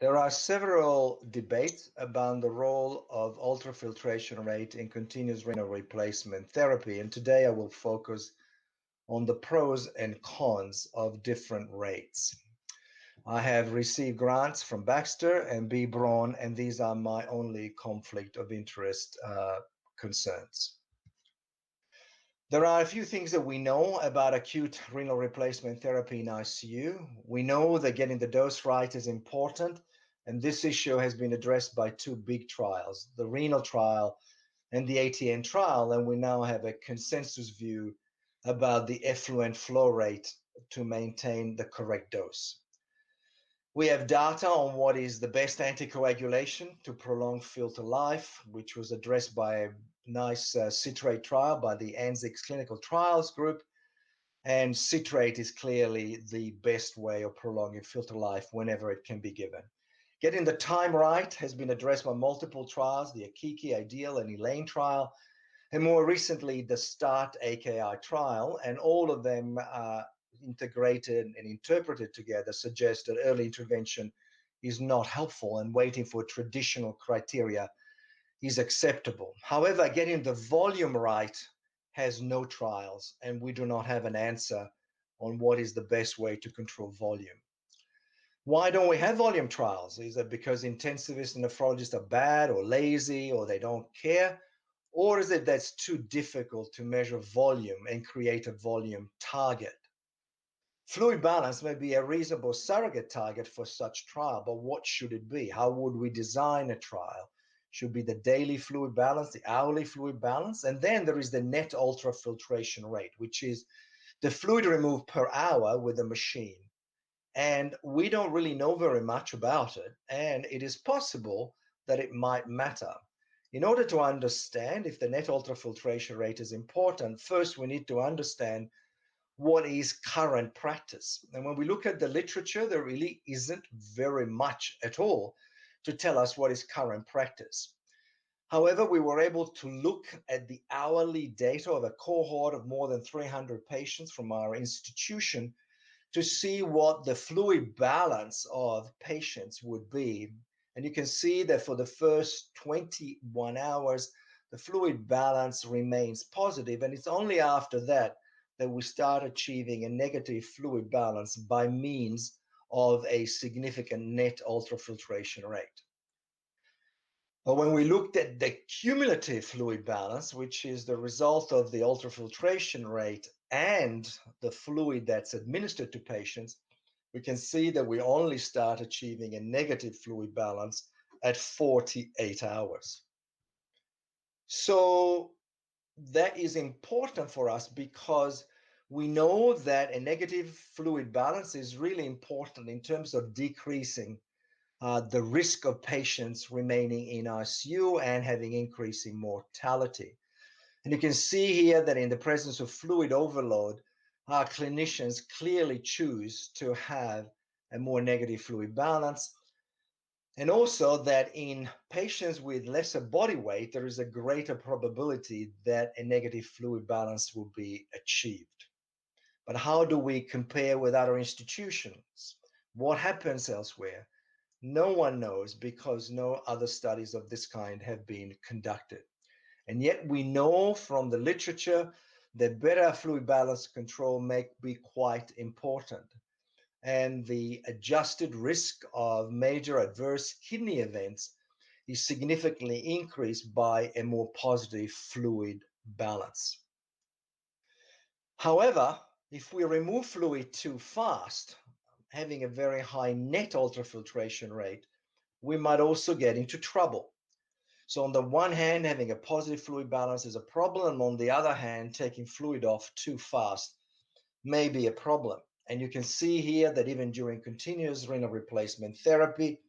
There are several debates about the role of ultrafiltration rate in continuous renal replacement therapy, and today I will focus on the pros and cons of different rates. I have received grants from Baxter and B. Braun, and these are my only conflict of interest concerns. There are a few things that we know about acute renal replacement therapy in ICU. We know that getting the dose right is important, and this issue has been addressed by two big trials, the renal trial and the ATN trial, and we now have a consensus view about the effluent flow rate to maintain the correct dose. We have data on what is the best anticoagulation to prolong filter life, which was addressed by a nice citrate trial by the ANZIC's clinical trials group. And citrate is clearly the best way of prolonging filter life whenever it can be given. Getting the time right has been addressed by multiple trials, the Akiki, Ideal, and Elaine trial, and more recently, the START AKI trial, and all of them integrated and interpreted together suggest that early intervention is not helpful and waiting for traditional criteria is acceptable. However, getting the volume right has no trials, and we do not have an answer on what is the best way to control volume. Why don't we have volume trials? Is it because intensivists and nephrologists are bad or lazy or they don't care? Or is it that's too difficult to measure volume and create a volume target? Fluid balance may be a reasonable surrogate target for such trial, but what should it be? How would we design a trial? Should be the daily fluid balance, the hourly fluid balance, and then there is the net ultrafiltration rate, which is the fluid removed per hour with a machine. And we don't really know very much about it, and it is possible that it might matter. In order to understand if the net ultrafiltration rate is important, first we need to understand what is current practice. And when we look at the literature, there really isn't very much at all to tell us what is current practice. However, we were able to look at the hourly data of a cohort of more than 300 patients from our institution to see what the fluid balance of patients would be. And you can see that for the first 21 hours, the fluid balance remains positive, and it's only after that that we start achieving a negative fluid balance by means of a significant net ultrafiltration rate. But when we looked at the cumulative fluid balance, which is the result of the ultrafiltration rate and the fluid that's administered to patients, we can see that we only start achieving a negative fluid balance at 48 hours. So that is important for us because we know that a negative fluid balance is really important in terms of decreasing the risk of patients remaining in ICU and having increasing mortality. And you can see here that in the presence of fluid overload, our clinicians clearly choose to have a more negative fluid balance. And also that in patients with lesser body weight, there is a greater probability that a negative fluid balance will be achieved. But how do we compare with other institutions? What happens elsewhere? No one knows because no other studies of this kind have been conducted. And yet we know from the literature that better fluid balance control may be quite important. And the adjusted risk of major adverse kidney events is significantly increased by a more positive fluid balance. However, if we remove fluid too fast, having a very high net ultrafiltration rate, we might also get into trouble. So on the one hand, having a positive fluid balance is a problem. On the other hand, taking fluid off too fast may be a problem. And you can see here that even during continuous renal replacement therapy,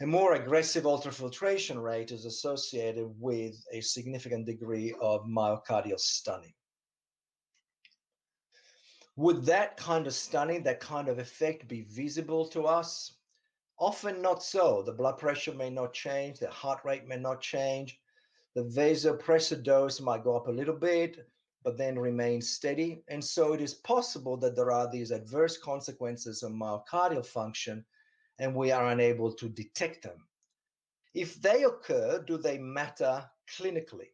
a more aggressive ultrafiltration rate is associated with a significant degree of myocardial stunning. Would that kind of stunning, that kind of effect be visible to us? Often not so. The blood pressure may not change, the heart rate may not change, the vasopressor dose might go up a little bit, but then remain steady. And so it is possible that there are these adverse consequences of myocardial function and we are unable to detect them. If they occur, do they matter clinically?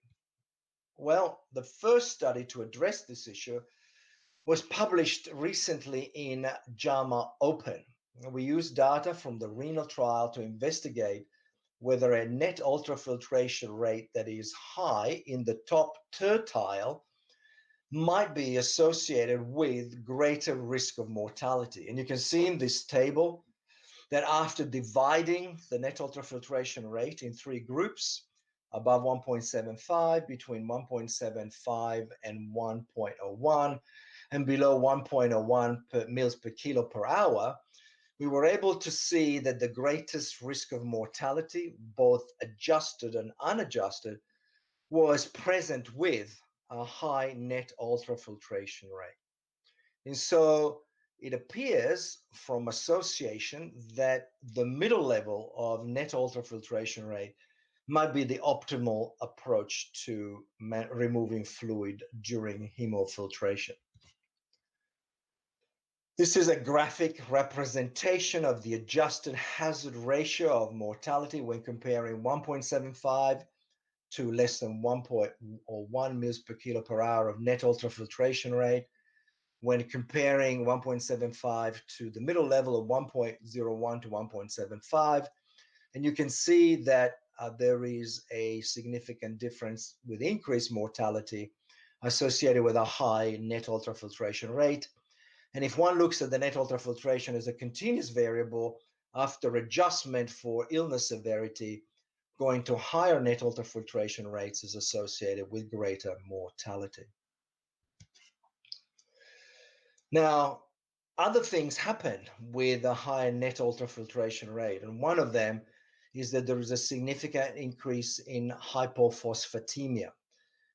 Well, the first study to address this issue was published recently in JAMA Open. We used data from the renal trial to investigate whether a net ultrafiltration rate that is high in the top tertile might be associated with greater risk of mortality. And you can see in this table that after dividing the net ultrafiltration rate in three groups, above 1.75, between 1.75 and 1.01, and below 1.01 mils per kilo per hour, we were able to see that the greatest risk of mortality, both adjusted and unadjusted, was present with a high net ultrafiltration rate. And so it appears from association that the middle level of net ultrafiltration rate might be the optimal approach to removing fluid during hemofiltration. This is a graphic representation of the adjusted hazard ratio of mortality when comparing 1.75 to less than 1 mils per kilo per hour of net ultrafiltration rate, when comparing 1.75 to the middle level of 1.01 to 1.75. And you can see that there is a significant difference with increased mortality associated with a high net ultrafiltration rate. And if one looks at the net ultrafiltration as a continuous variable, after adjustment for illness severity, going to higher net ultrafiltration rates is associated with greater mortality. Now, other things happen with a higher net ultrafiltration rate, and one of them is that there is a significant increase in hypophosphatemia.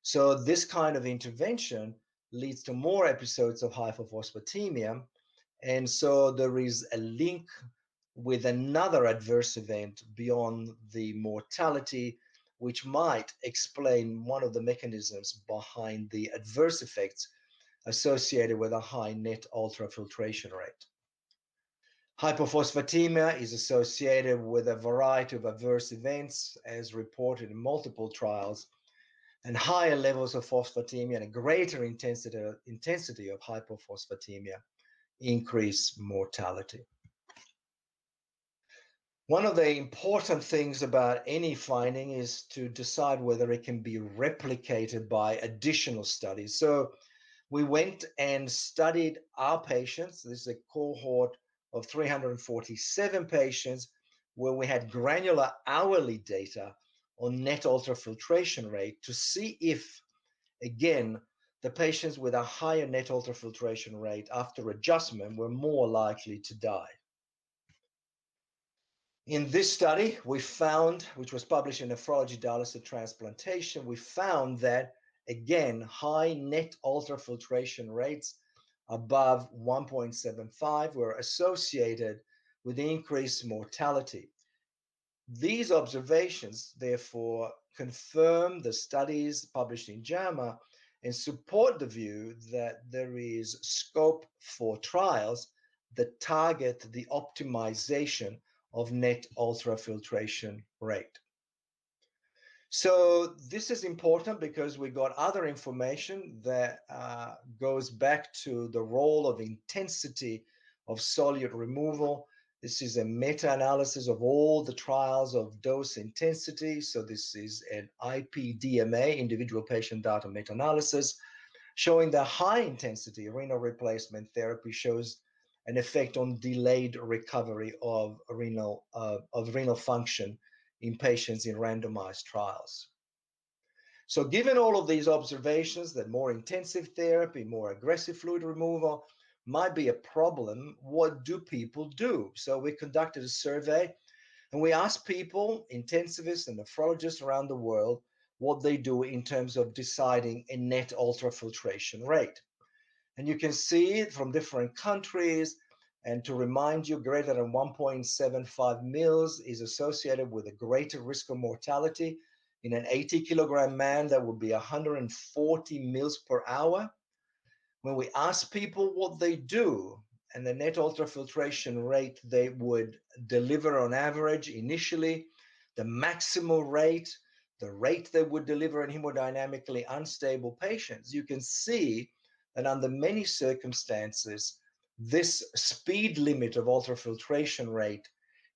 So this kind of intervention leads to more episodes of hypophosphatemia, and so there is a link with another adverse event beyond the mortality, which might explain one of the mechanisms behind the adverse effects associated with a high net ultrafiltration rate. Hypophosphatemia is associated with a variety of adverse events as reported in multiple trials, and higher levels of phosphatemia and a greater intensity of hypophosphatemia increase mortality. One of the important things about any finding is to decide whether it can be replicated by additional studies. So we went and studied our patients. This is a cohort of 347 patients where we had granular hourly data on net ultrafiltration rate to see if, again, the patients with a higher net ultrafiltration rate after adjustment were more likely to die. In this study, we found, which was published in Nephrology, Dialysis, Transplantation, we found that, again, high net ultrafiltration rates above 1.75 were associated with increased mortality. These observations, therefore, confirm the studies published in JAMA and support the view that there is scope for trials that target the optimization of net ultrafiltration rate. So this is important because we got other information that goes back to the role of intensity of solute removal. This is a meta-analysis of all the trials of dose intensity. So this is an IPDMA, individual patient data meta-analysis, showing that high intensity renal replacement therapy shows an effect on delayed recovery of renal function in patients in randomized trials. So given all of these observations that more intensive therapy, more aggressive fluid removal might be a problem, what do people do? So we conducted a survey and we asked people, intensivists and nephrologists around the world, what they do in terms of deciding a net ultrafiltration rate. And you can see from different countries, and to remind you, greater than 1.75 mils is associated with a greater risk of mortality. In an 80-kilogram man, that would be 140 mils per hour. When we ask people what they do and the net ultrafiltration rate they would deliver on average initially, the maximal rate, the rate they would deliver in hemodynamically unstable patients, you can see that under many circumstances, this speed limit of ultrafiltration rate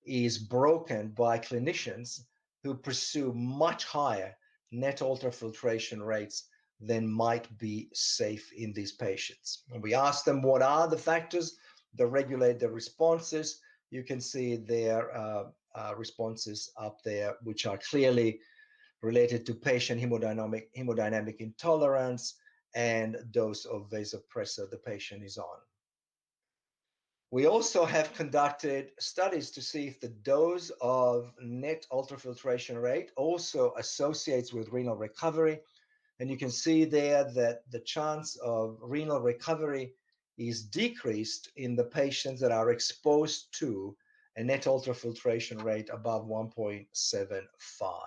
is broken by clinicians who pursue much higher net ultrafiltration rates than might be safe in these patients. When we ask them what are the factors that regulate their responses, you can see their responses up there, which are clearly related to patient hemodynamic intolerance and dose of vasopressor the patient is on. We also have conducted studies to see if the dose of net ultrafiltration rate also associates with renal recovery. And you can see there that the chance of renal recovery is decreased in the patients that are exposed to a net ultrafiltration rate above 1.75.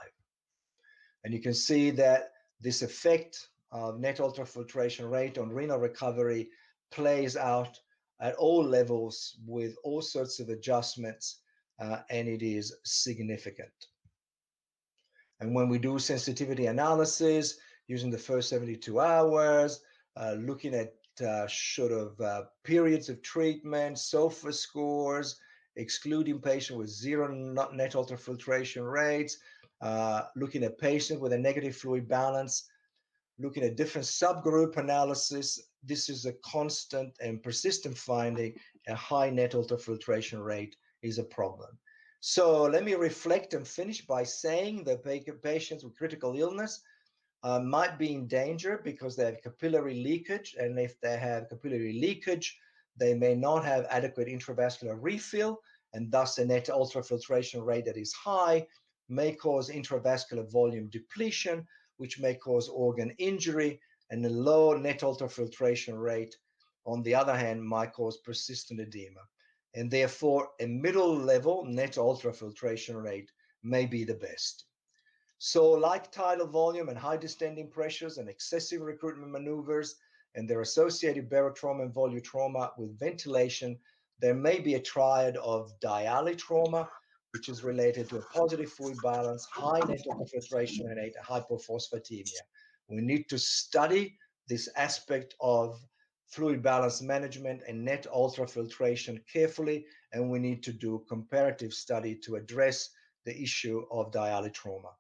And you can see that this effect of net ultrafiltration rate on renal recovery plays out at all levels with all sorts of adjustments, and it is significant. And when we do sensitivity analysis using the first 72 hours, looking at periods of treatment, SOFA scores, excluding patients with zero net ultrafiltration rates, looking at patients with a negative fluid balance, looking at different subgroup analysis, this is a constant and persistent finding. A high net ultrafiltration rate is a problem. So let me reflect and finish by saying that patients with critical illness might be in danger because they have capillary leakage, and if they have capillary leakage, they may not have adequate intravascular refill, and thus a net ultrafiltration rate that is high may cause intravascular volume depletion, which may cause organ injury, and a low net ultrafiltration rate, on the other hand, might cause persistent edema. And therefore, a middle level net ultrafiltration rate may be the best. So like tidal volume and high distending pressures and excessive recruitment maneuvers and their associated barotrauma and volutrauma with ventilation, there may be a triad of dialytrauma, which is related to a positive fluid balance, high net ultrafiltration, and a hypophosphatemia. We need to study this aspect of fluid balance management and net ultrafiltration carefully, and we need to do comparative study to address the issue of dialytrauma.